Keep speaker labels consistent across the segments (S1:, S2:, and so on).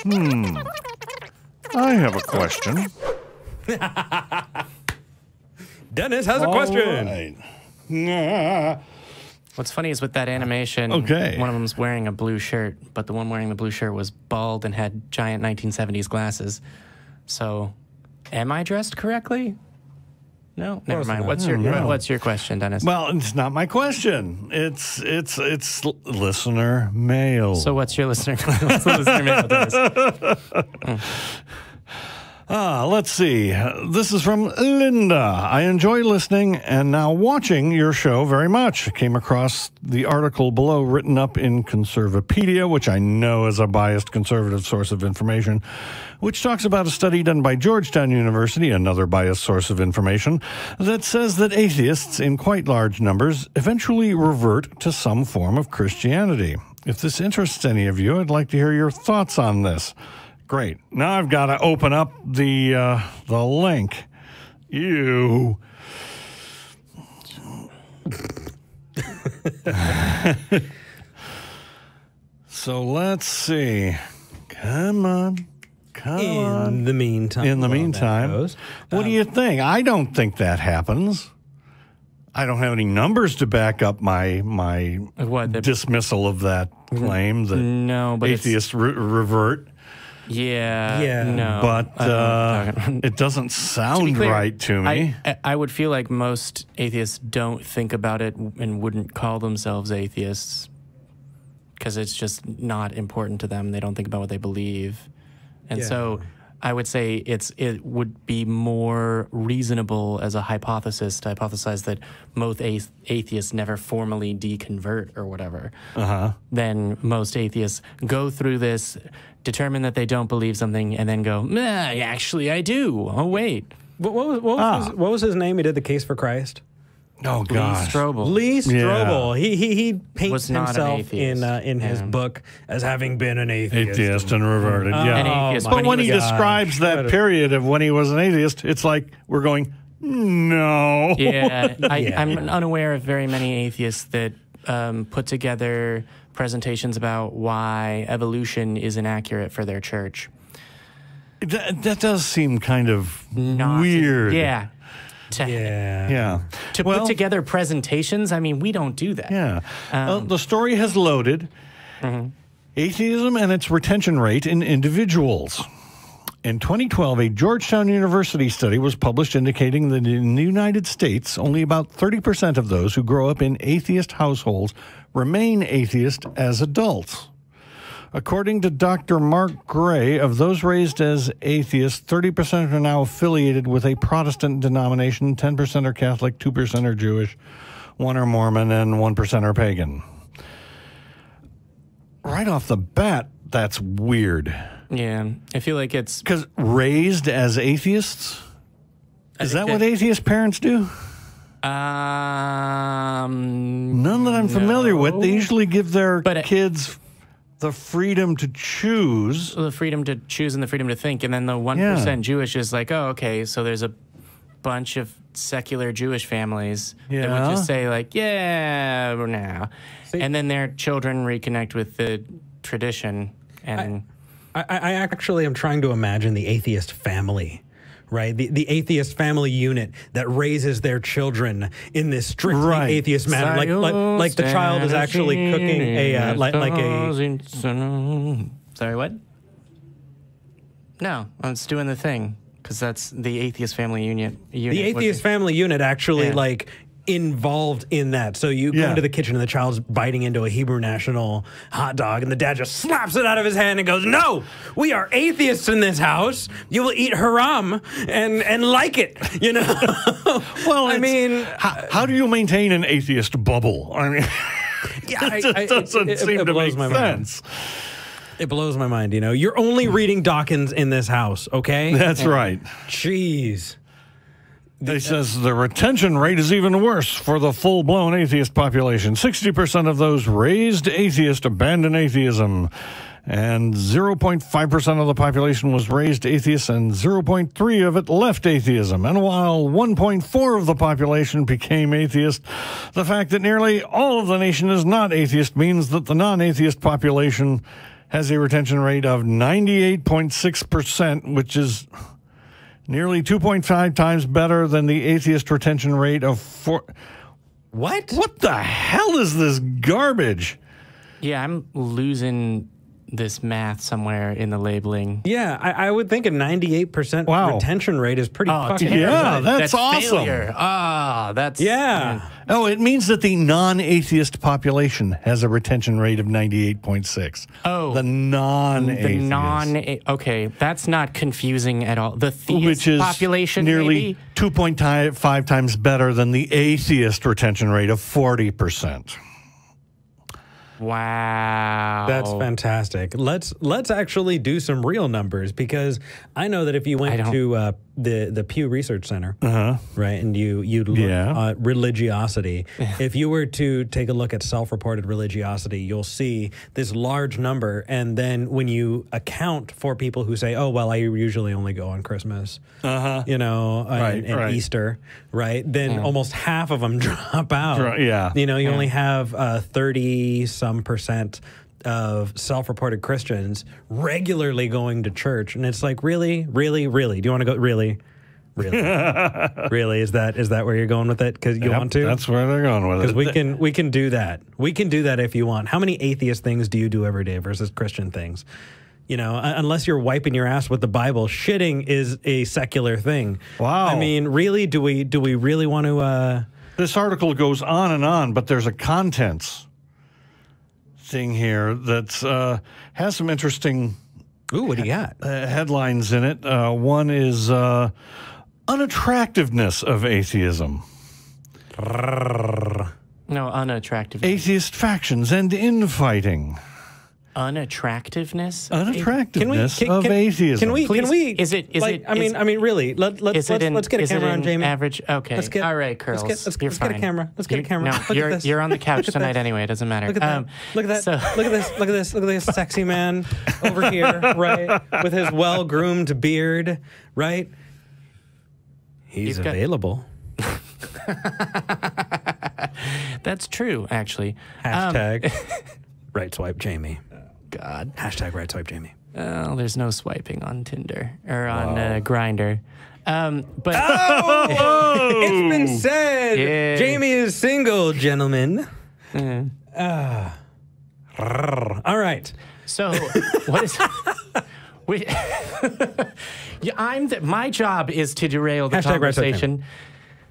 S1: I have a question.
S2: Dennis has a question.
S1: Right.
S3: What's funny is with that animation,
S1: Okay.
S3: one of them's wearing a blue shirt, but the one wearing the blue shirt was bald and had giant 1970s glasses. So, am I dressed correctly? No, never mind. What's your question, Dennis?
S1: Well, it's not my question. It's listener mail.
S3: So what's your listener? What's the listener mail, Dennis?
S1: Let's see. This is from Linda. I enjoy listening and now watching your show very much. I came across the article below written up in Conservapedia, which I know is a biased conservative source of information, which talks about a study done by Georgetown University, another biased source of information, that says that atheists in quite large numbers eventually revert to some form of Christianity. If this interests any of you, I'd like to hear your thoughts on this. Great. Now I've got to open up the link. Ew. So let's see. Come on.
S2: In the meantime,
S1: what do you think? I don't think that happens. I don't have any numbers to back up my dismissal of that claim that
S3: no, but
S1: atheists revert.
S3: Yeah. No.
S1: But it doesn't sound right to me.
S3: I would feel like most atheists don't think about it and wouldn't call themselves atheists because it's just not important to them. They don't think about what they believe. And so I would say it would be more reasonable as a hypothesis to hypothesize that most atheists never formally deconvert or whatever. Then most atheists go through this, determine that they don't believe something, and then go, actually I do. Oh, wait.
S2: What was his name? He did the Case for Christ.
S1: Oh, gosh.
S2: Lee Strobel.
S1: Yeah.
S2: He paints himself in his book as having been an atheist
S1: and reverted. But when he describes that period of when he was an atheist, it's like we're going, no.
S3: Yeah, I'm unaware of very many atheists that put together presentations about why evolution is inaccurate for their church.
S1: That does seem kind of weird.
S3: Yeah.
S1: To
S3: put together presentations, I mean, we don't do that.
S1: Yeah. The story has loaded. Atheism and its retention rate in individuals. In 2012, a Georgetown University study was published indicating that in the United States, only about 30% of those who grow up in atheist households remain atheist as adults. According to Dr. Mark Gray, of those raised as atheists, 30% are now affiliated with a Protestant denomination, 10% are Catholic, 2% are Jewish, 1% are Mormon, and 1% are pagan. Right off the bat, that's weird.
S3: Yeah, I feel like it's...
S1: Because raised as atheists? Is that what atheist parents do? None that I'm familiar with. They usually give their kids the freedom to choose.
S3: The freedom to choose and the freedom to think. And then the 1% Jewish is like, oh, okay, so there's a bunch of secular Jewish families that would just say like, yeah, now. And then their children reconnect with the tradition. And
S2: I actually am trying to imagine the atheist family, right? The atheist family unit that raises their children in this strictly atheist manner, like the child is actually cooking a
S3: Sorry, what? No, I was doing the thing because that's the atheist family unit.
S2: The atheist family unit actually like involved in that. So you go into the kitchen and the child's biting into a Hebrew National hot dog and the dad just slaps it out of his hand and goes, no, we are atheists in this house. You will eat haram and like it, you know?
S1: Well, I mean... How do you maintain an atheist bubble? I mean, it doesn't seem to make sense.
S2: It blows my mind, you know? You're only reading Dawkins in this house, okay?
S1: That's right.
S2: Jeez.
S1: They says the retention rate is even worse for the full-blown atheist population. 60% of those raised atheist abandon atheism, and 0.5% of the population was raised atheist, and 0.3% of it left atheism. And while 1.4% of the population became atheist, the fact that nearly all of the nation is not atheist means that the non-atheist population has a retention rate of 98.6%, which is nearly 2.5 times better than the atheist retention rate of 4.
S2: What?
S1: What the hell is this garbage?
S3: Yeah, I'm losing this math somewhere in the labeling.
S2: Yeah, I would think a 98% retention rate is pretty fucking
S1: good. Yeah, that's awesome.
S3: Failure. That's...
S2: Yeah.
S1: Oh, it means that the non-atheist population has a retention rate of 98.6.
S3: Oh.
S1: The non-atheist.
S3: Okay, that's not confusing at all. The theist
S1: which is
S3: population
S1: nearly 2.5 times better than the atheist retention rate of 40%.
S3: Wow.
S2: That's fantastic. Let's actually do some real numbers, because I know that if you went to the Pew Research Center, right, and you look at religiosity, if you were to take a look at self-reported religiosity, you'll see this large number, and then when you account for people who say, oh, well, I usually only go on Christmas, you know, and Easter, right, then almost half of them drop out. You know, you only have 30-some% of self-reported Christians regularly going to church, and it's like, really? Do you want to go? Really? Is that where you're going with it? Because you want to?
S1: That's where they're going with it.
S2: Because we can do that. We can do that if you want. How many atheist things do you do every day versus Christian things? You know, unless you're wiping your ass with the Bible, shitting is a secular thing. Wow. I mean, really, do we really want to?
S1: This article goes on, but there's a contents thing here that has some interesting.
S2: Ooh, what do you got?
S1: Headlines in it. One is unattractiveness of atheism.
S3: No, unattractiveness.
S1: Atheist factions and infighting.
S3: Unattractiveness?
S1: Unattractiveness of atheism.
S2: Can we?
S3: Is it?
S2: I mean, really. Let's get a camera on Jamie.
S3: Average. Okay. All right, Curls.
S2: Let's get a camera. Let's get a camera.
S3: No, you're on the couch tonight anyway. It doesn't matter.
S2: Look at that. Look at this sexy man over here, right, with his well-groomed beard, right. He's available.
S3: That's true, actually.
S2: Hashtag right swipe Jamie.
S3: God.
S2: Hashtag right swipe Jamie.
S3: Oh, there's no swiping on Tinder or on Grindr. But
S2: it's been said. Yeah. Jamie is single, gentlemen. All right.
S3: So what is? My job is to derail the conversation.
S2: Right.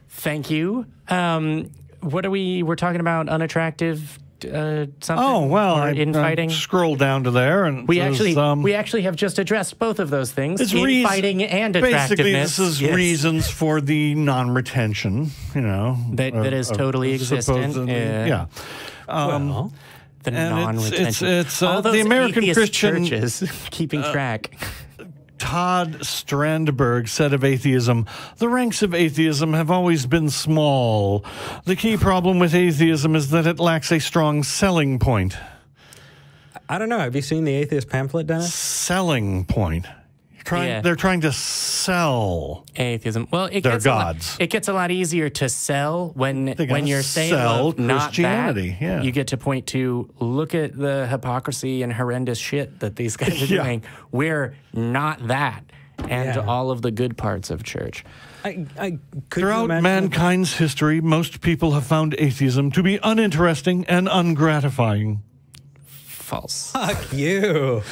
S3: Thank you. What are we're talking about? Unattractive. Something.
S1: Oh well,
S3: infighting.
S1: Scroll down to there, and
S3: we actually have just addressed both of those things:
S1: it's
S3: infighting and attractiveness.
S1: Basically, this is reasons for the non-retention. You know,
S3: that is totally existent.
S1: Yeah.
S3: The non-retention.
S1: It's
S3: all those
S1: the American Christian
S3: churches keeping track.
S1: Todd Strandberg said of atheism, the ranks of atheism have always been small. The key problem with atheism is that it lacks a strong selling point.
S2: I don't know. Have you seen the atheist pamphlet, Dennis?
S1: Selling point. They're trying to sell
S3: atheism. Well, it
S1: their
S3: gets
S1: gods.
S3: It gets a lot easier to sell when you're saying not
S1: Christianity.
S3: That, you get to point to, look at the hypocrisy and horrendous shit that these guys are doing. We're not that, and all of the good parts of church.
S1: Throughout mankind's history, most people have found atheism to be uninteresting and ungratifying.
S3: False.
S2: Fuck you.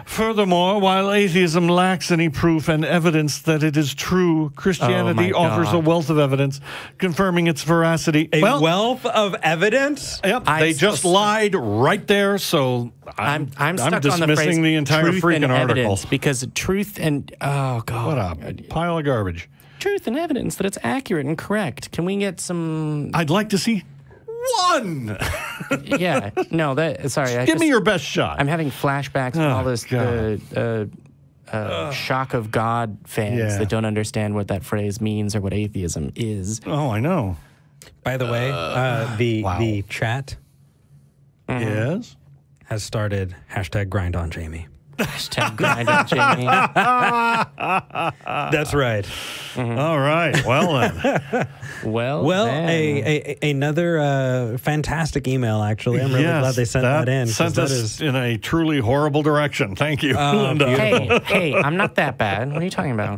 S1: Furthermore, while atheism lacks any proof and evidence that it is true, Christianity offers a wealth of evidence confirming its veracity.
S2: A wealth of evidence?
S1: Yep, they just lied right there, so I'm
S3: stuck
S1: dismissing
S3: on the phrase,
S1: the entire freaking article.
S3: Because truth and, oh, God.
S1: What a pile of garbage.
S3: Truth and evidence that it's accurate and correct. Can we get some...
S1: I'd like to see one. Give me your best shot.
S3: I'm having flashbacks to all this shock of God fans that don't understand what that phrase means or what atheism is.
S1: Oh, I know.
S2: By the way, the chat
S1: has
S2: started hashtag grind on Jamie.
S3: Hashtag grind it, Jamie.
S2: That's right.
S1: All right. Well, then.
S2: Well, another fantastic email, actually. I'm really glad they sent that in.
S1: Sent us in a truly horrible direction. Thank you, Linda.
S3: Hey, I'm not that bad. What are you talking about?